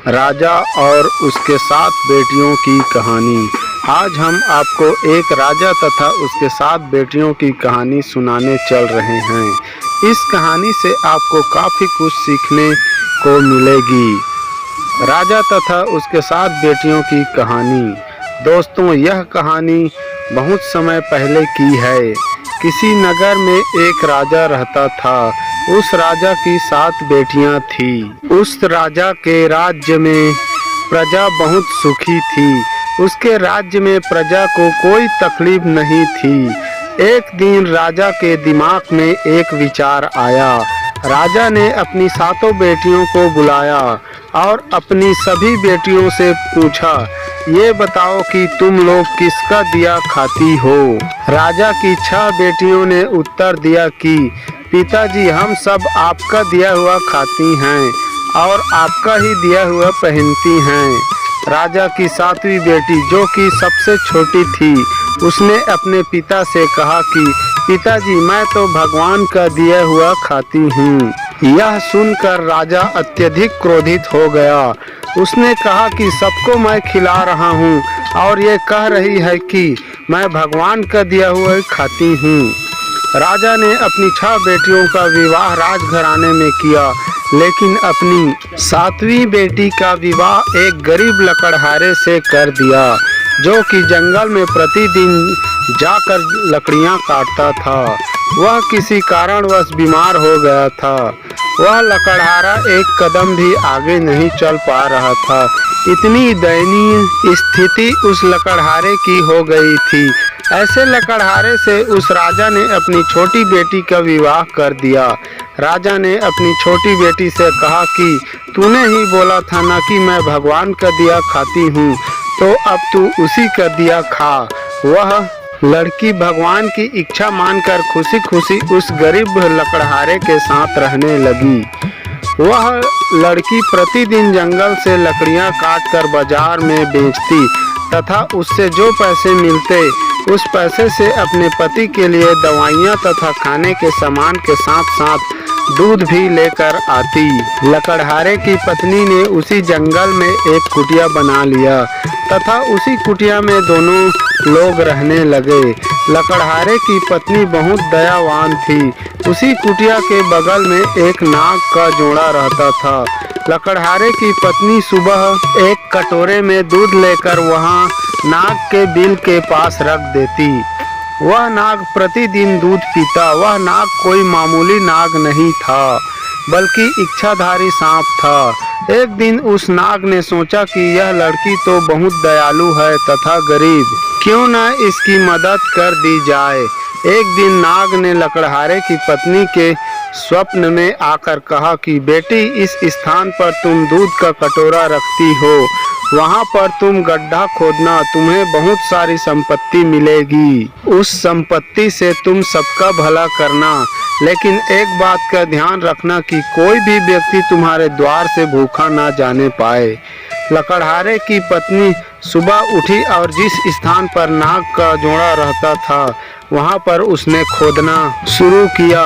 राजा और उसके 7 बेटियों की कहानी। आज हम आपको एक राजा तथा उसके 7 बेटियों की कहानी सुनाने चल रहे हैं। इस कहानी से आपको काफ़ी कुछ सीखने को मिलेगी। राजा तथा उसके 7 बेटियों की कहानी। दोस्तों, यह कहानी बहुत समय पहले की है। किसी नगर में एक राजा रहता था। उस राजा की 7 बेटियां थीं। उस राजा के राज्य में प्रजा बहुत सुखी थी। उसके राज्य में प्रजा को कोई तकलीफ नहीं थी। एक दिन राजा के दिमाग में एक विचार आया। राजा ने अपनी 7 बेटियों को बुलाया और अपनी सभी बेटियों से पूछा, ये बताओ कि तुम लोग किसका दिया खाती हो। राजा की 6 बेटियों ने उत्तर दिया कि पिताजी, हम सब आपका दिया हुआ खाती हैं और आपका ही दिया हुआ पहनती हैं। राजा की 7वीं बेटी, जो कि सबसे छोटी थी, उसने अपने पिता से कहा कि पिताजी, मैं तो भगवान का दिया हुआ खाती हूँ। यह सुनकर राजा अत्यधिक क्रोधित हो गया। उसने कहा कि सबको मैं खिला रहा हूँ और ये कह रही है कि मैं भगवान का दिया हुआ खाती हूँ। राजा ने अपनी 6 बेटियों का विवाह राजघराने में किया, लेकिन अपनी 7वीं बेटी का विवाह एक गरीब लकड़हारे से कर दिया, जो कि जंगल में प्रतिदिन जाकर लकड़ियां काटता था। वह किसी कारणवश बीमार हो गया था। वह लकड़हारा एक कदम भी आगे नहीं चल पा रहा था। इतनी दयनीय स्थिति उस लकड़हारे की हो गई थी। ऐसे लकड़हारे से उस राजा ने अपनी छोटी बेटी का विवाह कर दिया। राजा ने अपनी छोटी बेटी से कहा कि तूने ही बोला था ना कि मैं भगवान का दिया खाती हूँ, तो अब तू उसी का दिया खा। वह लड़की भगवान की इच्छा मानकर खुशी खुशी उस गरीब लकड़हारे के साथ रहने लगी। वह लड़की प्रतिदिन जंगल से लकड़ियां काटकर बाजार में बेचती तथा उससे जो पैसे मिलते, उस पैसे से अपने पति के लिए दवाइयाँ तथा खाने के सामान के साथ साथ दूध भी लेकर आती। लकड़हारे की पत्नी ने उसी जंगल में एक कुटिया बना लिया तथा उसी कुटिया में दोनों लोग रहने लगे। लकड़हारे की पत्नी बहुत दयावान थी। उसी कुटिया के बगल में एक नाग का जोड़ा रहता था। लकड़हारे की पत्नी सुबह एक कटोरे में दूध लेकर वहां नाग के बिल के पास रख देती। वह नाग प्रतिदिन दूध पीता। वह नाग कोई मामूली नाग नहीं था, बल्कि इच्छाधारी सांप था। एक दिन उस नाग ने सोचा कि यह लड़की तो बहुत दयालु है तथा गरीब, क्यों न इसकी मदद कर दी जाए। एक दिन नाग ने लकड़हारे की पत्नी के स्वप्न में आकर कहा कि बेटी, इस स्थान पर तुम दूध का कटोरा रखती हो, वहाँ पर तुम गड्ढा खोदना, तुम्हें बहुत सारी संपत्ति मिलेगी। उस संपत्ति से तुम सबका भला करना, लेकिन एक बात का ध्यान रखना कि कोई भी व्यक्ति तुम्हारे द्वार से भूखा ना जाने पाए। लकड़हारे की पत्नी सुबह उठी और जिस स्थान पर नाग का जोड़ा रहता था, वहाँ पर उसने खोदना शुरू किया।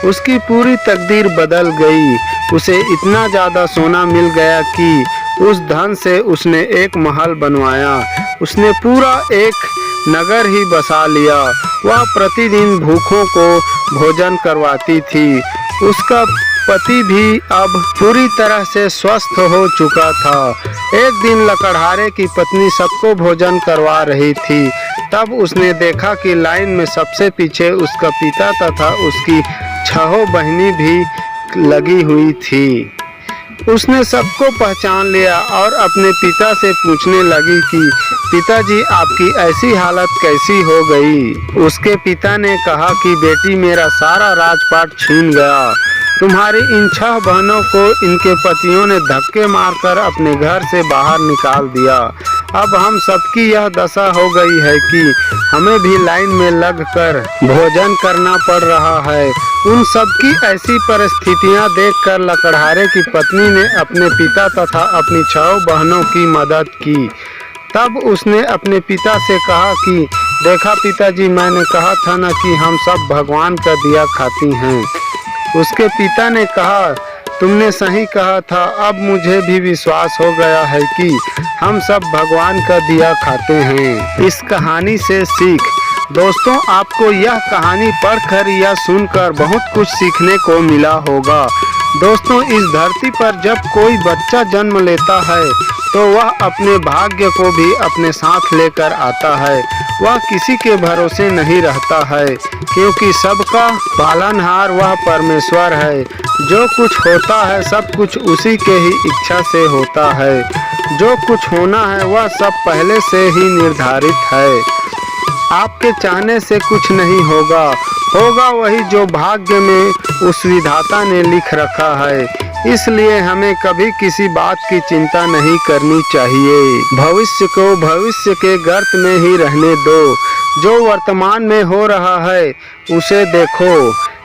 उसकी पूरी तकदीर बदल गई। उसे इतना ज़्यादा सोना मिल गया कि उस धन से उसने एक महल बनवाया। उसने पूरा एक नगर ही बसा लिया। वह प्रतिदिन भूखों को भोजन करवाती थी। उसका पति भी अब पूरी तरह से स्वस्थ हो चुका था। एक दिन लकड़हारे की पत्नी सबको भोजन करवा रही थी। तब उसने देखा कि लाइन में सबसे पीछे उसका पिता तथा उसकी 6 बहनें भी लगी हुई थी। उसने सबको पहचान लिया और अपने पिता से पूछने लगी कि पिताजी, आपकी ऐसी हालत कैसी हो गई। उसके पिता ने कहा कि बेटी, मेरा सारा राजपाट छीन गया। तुम्हारी इन 6 बहनों को इनके पतियों ने धक्के मारकर अपने घर से बाहर निकाल दिया। अब हम सबकी यह दशा हो गई है कि हमें भी लाइन में लगकर भोजन करना पड़ रहा है। उन सबकी ऐसी परिस्थितियां देखकर लकड़हारे की पत्नी ने अपने पिता तथा अपनी 6 बहनों की मदद की। तब उसने अपने पिता से कहा कि देखा पिताजी, मैंने कहा था ना कि हम सब भगवान का दिया खाती हैं। उसके पिता ने कहा, तुमने सही कहा था। अब मुझे भी विश्वास हो गया है कि हम सब भगवान का दिया खाते हैं। इस कहानी से सीख। दोस्तों, आपको यह कहानी पढ़कर या सुनकर बहुत कुछ सीखने को मिला होगा। दोस्तों, इस धरती पर जब कोई बच्चा जन्म लेता है तो वह अपने भाग्य को भी अपने साथ लेकर आता है। वह किसी के भरोसे नहीं रहता है, क्योंकि सबका पालनहार वह परमेश्वर है। जो कुछ होता है सब कुछ उसी के ही इच्छा से होता है। जो कुछ होना है वह सब पहले से ही निर्धारित है। आपके चाहने से कुछ नहीं होगा, होगा वही जो भाग्य में उस विधाता ने लिख रखा है। इसलिए हमें कभी किसी बात की चिंता नहीं करनी चाहिए। भविष्य को भविष्य के गर्त में ही रहने दो। जो वर्तमान में हो रहा है उसे देखो,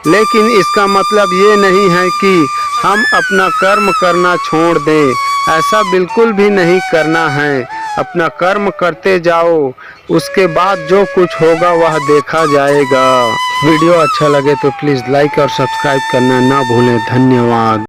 लेकिन इसका मतलब ये नहीं है कि हम अपना कर्म करना छोड़ दें। ऐसा बिल्कुल भी नहीं करना है। अपना कर्म करते जाओ, उसके बाद जो कुछ होगा वह देखा जाएगा। वीडियो अच्छा लगे तो प्लीज़ लाइक और सब्सक्राइब करना ना भूलें। धन्यवाद।